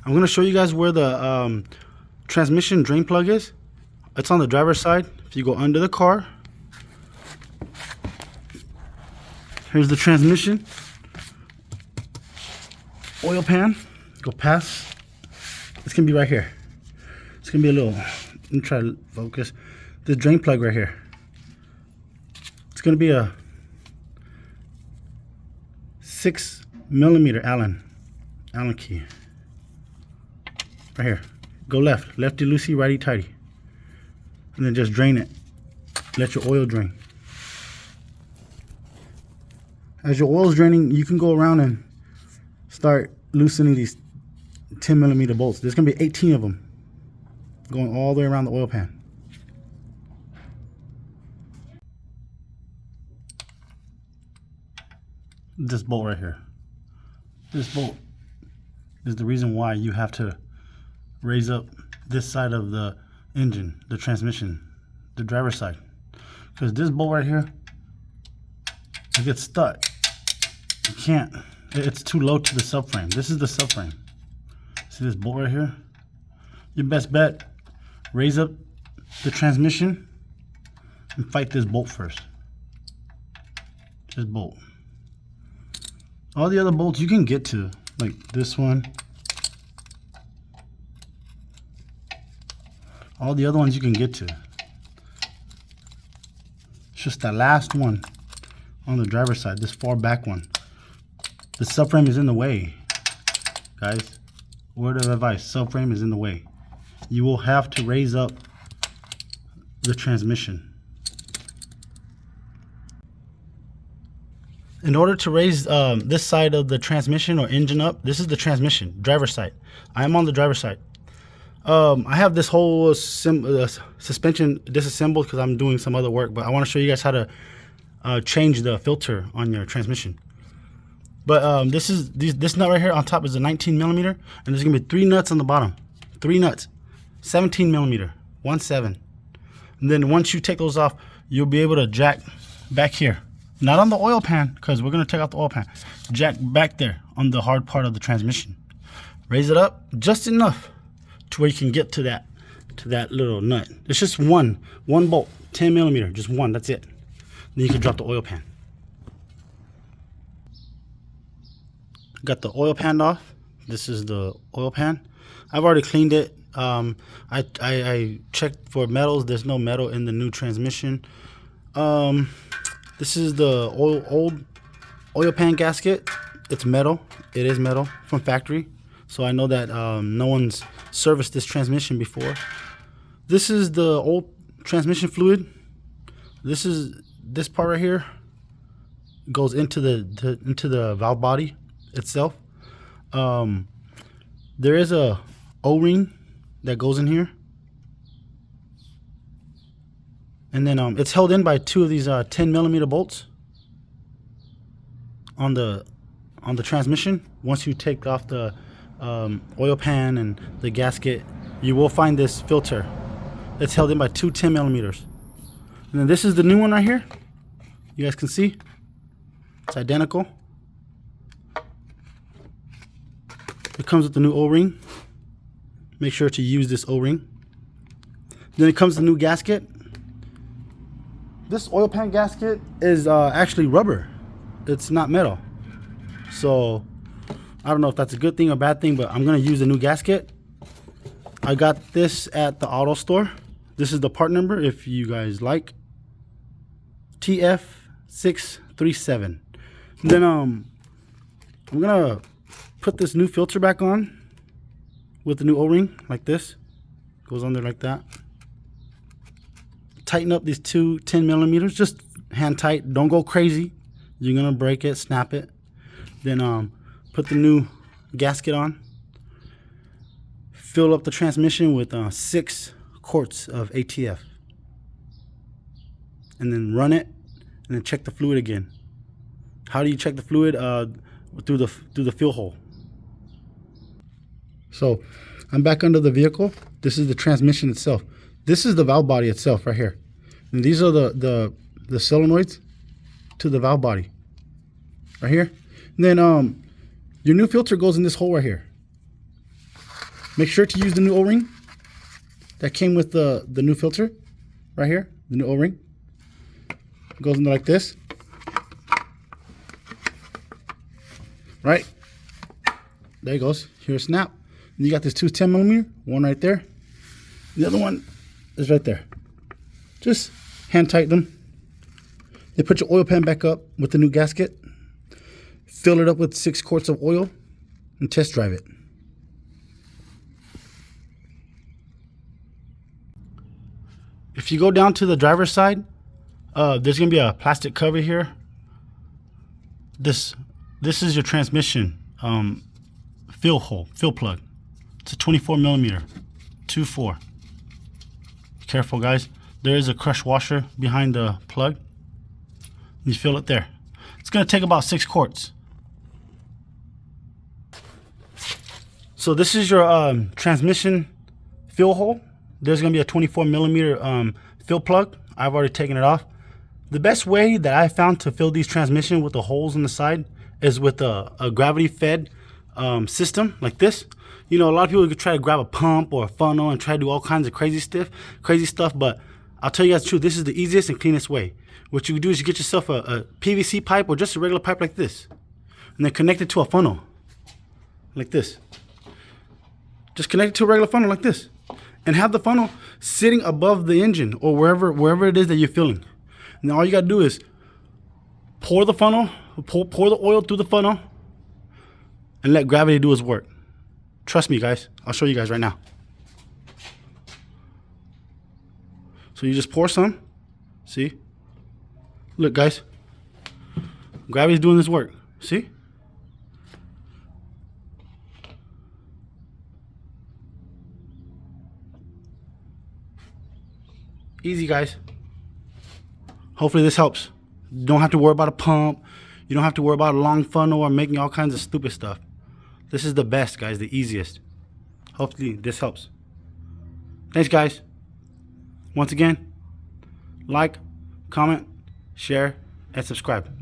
I'm going to show you guys where the transmission drain plug is. It's on the driver's side. If you go under the car, here's the transmission, oil pan, go past. It's going to be right here. It's going to be a little, let me try to focus. This drain plug right here. It's going to be a 6mm Allen key. Right here. Go left. Lefty loosey, righty tighty. And then just drain it. Let your oil drain. As your oil's draining, you can go around and start loosening these 10mm bolts. There's gonna be 18 of them going all the way around the oil pan. This bolt right here. This bolt is the reason why you have to raise up this side of the engine, the transmission, the driver's side. Because this bolt right here, it gets stuck. You can't, it's too low to the subframe. This is the subframe. See this bolt right here? Your best bet, raise up the transmission and fight this bolt first. This bolt. All the other bolts you can get to, like this one. All the other ones you can get to. It's just that last one on the driver's side, this far back one. The subframe is in the way, guys. Word of advice, subframe is in the way. You will have to raise up the transmission. In order to raise this side of the transmission or engine up, this is the transmission, driver's side. I am on the driver's side. I have this whole suspension disassembled because I'm doing some other work, but I want to show you guys how to change the filter on your transmission. But this nut right here on top is a 19mm, and there's gonna be 3 nuts on the bottom. 3 nuts, 17mm, 1/7. And then once you take those off, you'll be able to jack back here. Not on the oil pan, because we're gonna take out the oil pan. Jack back there on the hard part of the transmission. Raise it up just enough to where you can get to that little nut. It's just one bolt, 10mm, just one, that's it. Then you can drop the oil pan. Got the oil pan off. This is the oil pan. I've already cleaned it. I checked for metals. There's no metal in the new transmission. This is the old oil pan gasket. It's metal. It is metal from factory. So I know that no one's serviced this transmission before. This is the old transmission fluid. This part right here goes into the valve body itself. There is a O-ring that goes in here. And then it's held in by 2 of these 10mm bolts on the transmission. Once you take off the oil pan and the gasket, you will find this filter. It's held in by 2 10mm. And then this is the new one right here. You guys can see it's identical. It comes with the new O-ring. Make sure to use this O-ring. Then it comes the new gasket. This oil pan gasket is actually rubber. It's not metal. So I don't know if that's a good thing or bad thing, but I'm gonna use a new gasket. I got this at the auto store. This is the part number if you guys like. TF637. Then I'm gonna put this new filter back on with the new O-ring like this. Goes on there like that. Tighten up these 2 10mm, just hand tight. Don't go crazy. You're gonna break it, snap it. Then put the new gasket on. Fill up the transmission with 6 quarts of ATF. And then run it, and then check the fluid again. How do you check the fluid? Through the fuel hole. So I'm back under the vehicle. This is the transmission itself. This is the valve body itself right here. And these are the solenoids to the valve body right here. And then your new filter goes in this hole right here. Make sure to use the new O-ring that came with the new filter right here. The new O-ring. It goes into like this. Right? There it goes. Here's a snap. And you got this two 10mm, one right there. The other one is right there. Just hand tighten them. Then put your oil pan back up with the new gasket. Fill it up with 6 quarts of oil and test drive it. If you go down to the driver's side, there's gonna be a plastic cover here. This is your transmission fill hole, fill plug. It's a 24mm, 2.4. Careful, guys. There is a crush washer behind the plug. You fill it there. It's gonna take about 6 quarts. So this is your transmission fill hole. There's gonna be a 24mm fill plug. I've already taken it off. The best way that I found to fill these transmission with the holes on the side is with a gravity fed system like this. You know, a lot of people could try to grab a pump or a funnel and try to do all kinds of crazy stuff, but I'll tell you guys the truth, this is the easiest and cleanest way. What you can do is you get yourself a PVC pipe or just a regular pipe like this, and then connect it to a funnel like this. Just connect it to a regular funnel like this, and have the funnel sitting above the engine or wherever it is that you're filling. And all you gotta do is pour the funnel, pour the oil through the funnel, and let gravity do its work. Trust me, guys. I'll show you guys right now. So you just pour some. See? Look, guys. Gravity's doing this work. See? Easy, guys. Hopefully this helps. You don't have to worry about a pump. You don't have to worry about a long funnel or making all kinds of stupid stuff. This is the best, guys, the easiest. Hopefully this helps. Thanks, guys. Once again, like, comment, share, and subscribe.